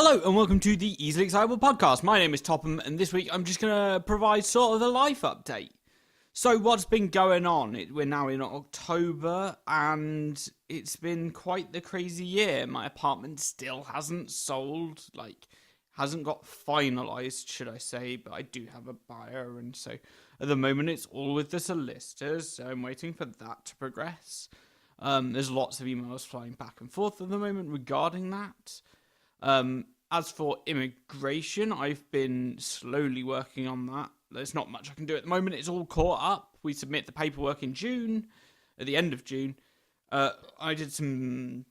Hello and welcome to the Easily Excitable podcast. My name is Topham and this week I'm just going to provide sort of a life update. So what's been going on? We're now in October and it's been quite the crazy year. My apartment still hasn't sold, hasn't got finalised, should I say, but I do have a buyer, and so at the moment it's all with the solicitors, so I'm waiting for that to progress. There's lots of emails flying back and forth at the moment regarding that. As for immigration, I've been slowly working on that. There's not much I can do at the moment. It's all caught up. We submit the paperwork in June, at the end of June. I did some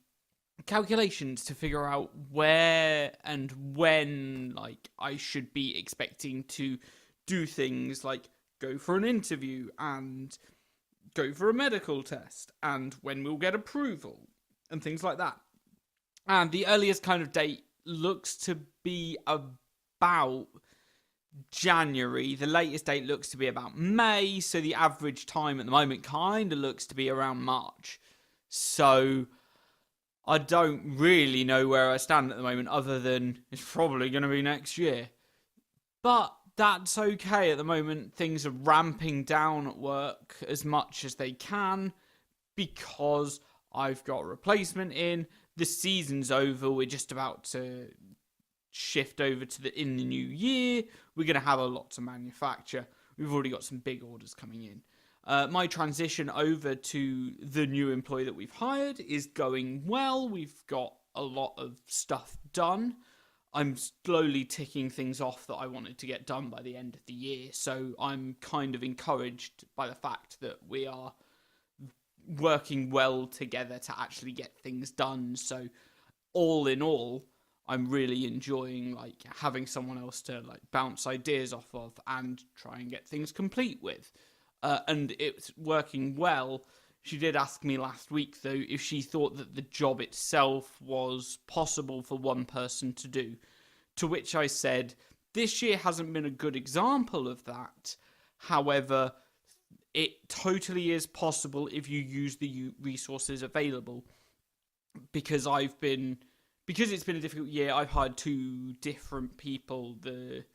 calculations to figure out where and when, I should be expecting to do things like go for an interview and go for a medical test and when we'll get approval and things like that. And the earliest kind of date looks to be about January. The latest date looks to be about May. So the average time at the moment kind of looks to be around March. So I don't really know where I stand at the moment other than it's probably going to be next year. But that's okay at the moment. Things are ramping down at work as much as they can because I've got a replacement in. The season's over. We're just about to shift over to in the new year. We're going to have a lot to manufacture. We've already got some big orders coming in. My transition over to the new employee that we've hired is going well. We've got a lot of stuff done. I'm slowly ticking things off that I wanted to get done by the end of the year. So I'm kind of encouraged by the fact that we are working well together to actually get things done. So all in all, I'm really enjoying having someone else to bounce ideas off of and try and get things complete with. And it's working well. She did ask me last week though if she thought that the job itself was possible for one person to do, to which I said this year hasn't been a good example of that. However, it totally is possible if you use the resources available. Because it's been a difficult year, I've hired two different people, the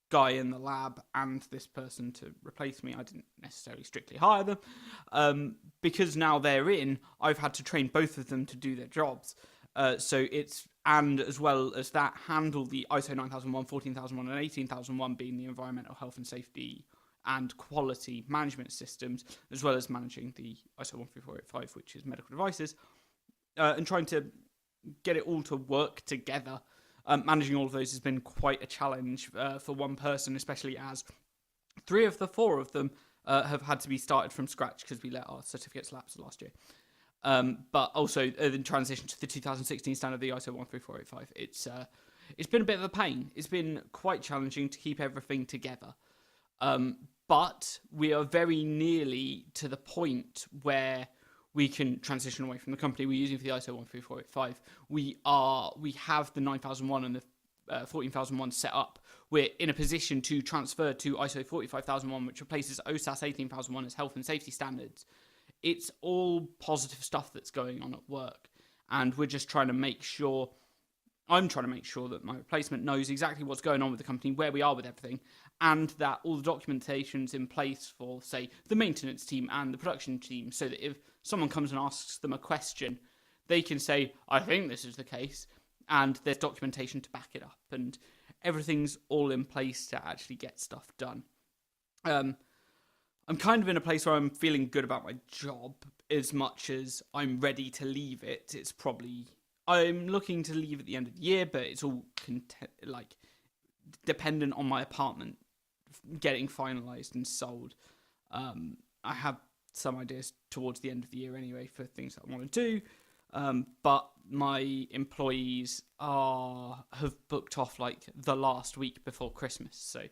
guy in the lab and this person to replace me. I didn't necessarily strictly hire them. Because now they're in, I've had to train both of them to do their jobs. And as well as that, handle the ISO 9001, 14001 and 18001 being the environmental health and safety and quality management systems, as well as managing the ISO 13485, which is medical devices, and trying to get it all to work together. Managing all of those has been quite a challenge for one person, especially as 3 of the 4 of them have had to be started from scratch because we let our certificates lapse last year. But also in transition to the 2016 standard, the ISO 13485, it's been a bit of a pain. It's been quite challenging to keep everything together. But we are very nearly to the point where we can transition away from the company we're using for the ISO 13485. We have the 9001 and the 14001 set up. We're in a position to transfer to ISO 45001, which replaces OSAS 18001 as health and safety standards. It's all positive stuff that's going on at work, and we're just trying to make sure. I'm trying to make sure that my replacement knows exactly what's going on with the company, where we are with everything, and that all the documentation's in place for, say, the maintenance team and the production team, so that if someone comes and asks them a question, they can say, I think this is the case, and there's documentation to back it up, and everything's all in place to actually get stuff done. I'm kind of in a place where I'm feeling good about my job as much as I'm ready to leave it. I'm looking to leave at the end of the year, but it's all dependent on my apartment getting finalised and sold. I have some ideas towards the end of the year anyway for things that I want to do, but my employees have booked off the last week before Christmas, so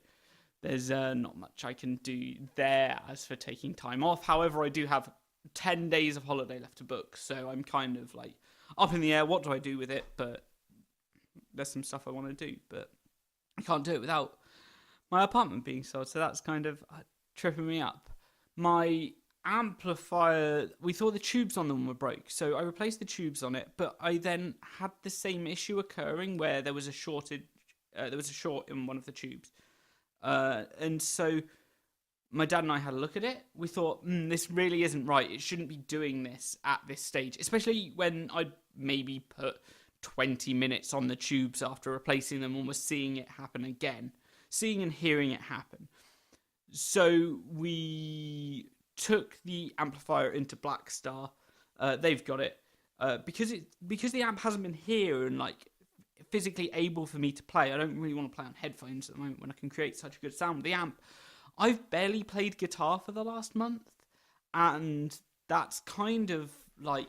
there's not much I can do there as for taking time off. However, I do have 10 days of holiday left to book, so I'm kind of up in the air. What do I do with it? But there's some stuff I want to do, but I can't do it without my apartment being sold, so that's kind of tripping me up. My amplifier, we thought the tubes on them were broke, so I replaced the tubes on it, but I then had the same issue occurring where there was a short in one of the tubes. And so my dad and I had a look at it. We thought, this really isn't right. It shouldn't be doing this at this stage, especially when I'd maybe put 20 minutes on the tubes after replacing them and was seeing it happen again, seeing and hearing it happen. So we took the amplifier into Blackstar. They've got it because the amp hasn't been here and like physically able for me to play. I don't really want to play on headphones at the moment when I can create such a good sound with the amp. I've barely played guitar for the last month, and that's kind of like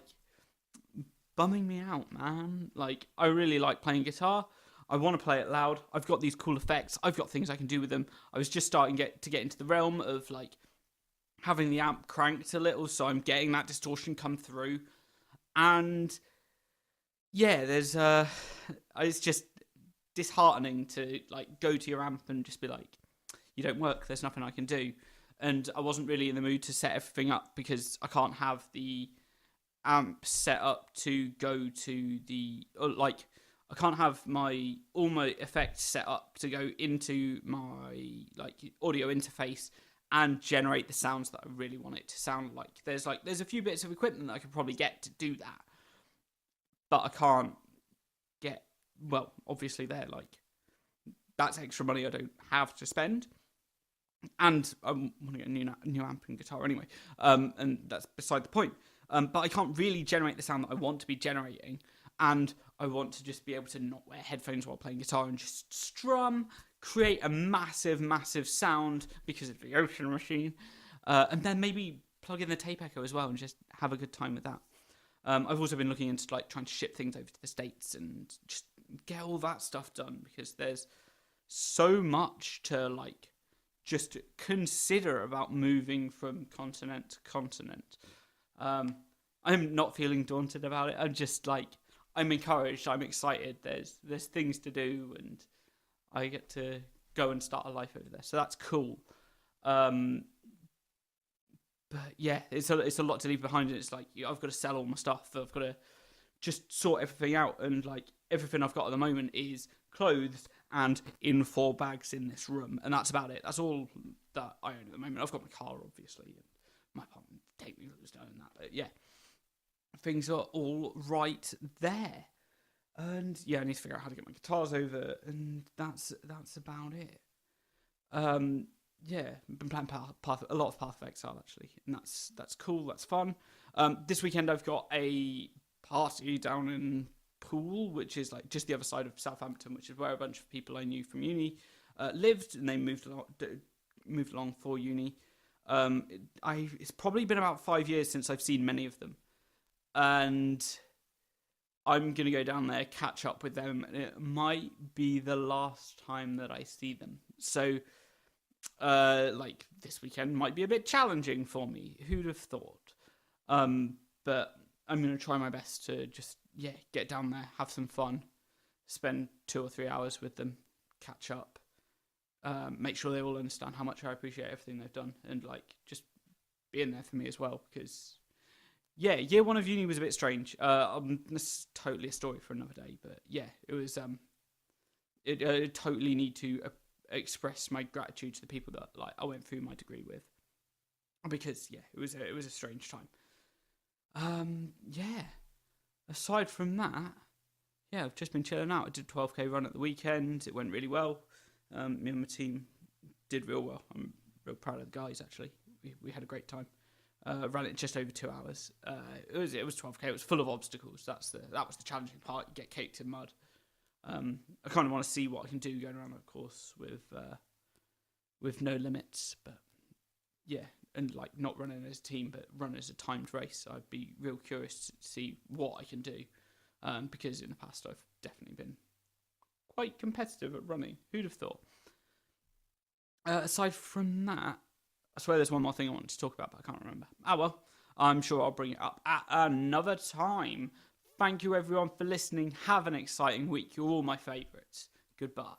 bumming me out, man. Like, I really like playing guitar. I want to play it loud. I've got these cool effects. I've got things I can do with them. I was just starting to get into the realm of like having the amp cranked a little, so I'm getting that distortion come through. And yeah, there's it's just disheartening to like go to your amp and just be like, you don't work, there's nothing I can do. And I wasn't really in the mood to set everything up because I can't have the amp set up to go to the like I can't have all my effects set up to go into my like audio interface and generate the sounds that I really want it to sound like. There's a few bits of equipment that I could probably get to do that, but I can't get, well, obviously they're like, that's extra money I don't have to spend. And I want to get a new amp and guitar anyway, and that's beside the point. But I can't really generate the sound that I want to be generating, and I want to just be able to not wear headphones while playing guitar and just strum, create a massive, massive sound because of the Ocean Machine, and then maybe plug in the tape echo as well and just have a good time with that. I've also been looking into like trying to ship things over to the States and just get all that stuff done because there's so much to like just consider about moving from continent to continent. I'm not feeling daunted about it. I'm just like, I'm encouraged. I'm excited. There's things to do, and I get to go and start a life over there. So that's cool. But yeah, it's a lot to leave behind. And it's like I've got to sell all my stuff. I've got to just sort everything out, and like everything I've got at the moment is clothes and in 4 bags in this room, and that's about it. That's all that I own at the moment. I've got my car, obviously, and my apartment technically doesn't own that, but yeah, things are all right there. And yeah, I need to figure out how to get my guitars over, and that's about it. Yeah, been playing a lot of Path of Exile actually, and that's cool. That's fun. This weekend I've got a party down in Poole, which is like just the other side of Southampton, which is where a bunch of people I knew from uni lived, and they moved along for uni. It's probably been about 5 years since I've seen many of them, and I'm gonna go down there, catch up with them, and it might be the last time that I see them. So, like this weekend might be a bit challenging for me. Who'd have thought? But I'm gonna try my best to just get down there, have some fun, spend 2 or 3 hours with them, catch up, make sure they all understand how much I appreciate everything they've done, and like just being there for me as well. Because year 1 of uni was a bit strange. This is totally a story for another day, but yeah, it was. I totally need to express my gratitude to the people that like I went through my degree with, because it was a strange time. Aside from that, I've just been chilling out. I did a 12k run at the weekend. It went really well. Me and my team did real well. I'm real proud of the guys, actually. We had a great time. Ran it in just over 2 hours. It was 12k. It was full of obstacles. That was the challenging part. You get caked in mud. I kind of want to see what I can do going around that course with no limits. But yeah, and like not running as a team, but run as a timed race. I'd be real curious to see what I can do, because in the past I've definitely been quite competitive at running. Who'd have thought? Aside from that, I swear there's one more thing I wanted to talk about, but I can't remember. Well, I'm sure I'll bring it up at another time. Thank you everyone for listening. Have an exciting week. You're all my favourites. Goodbye.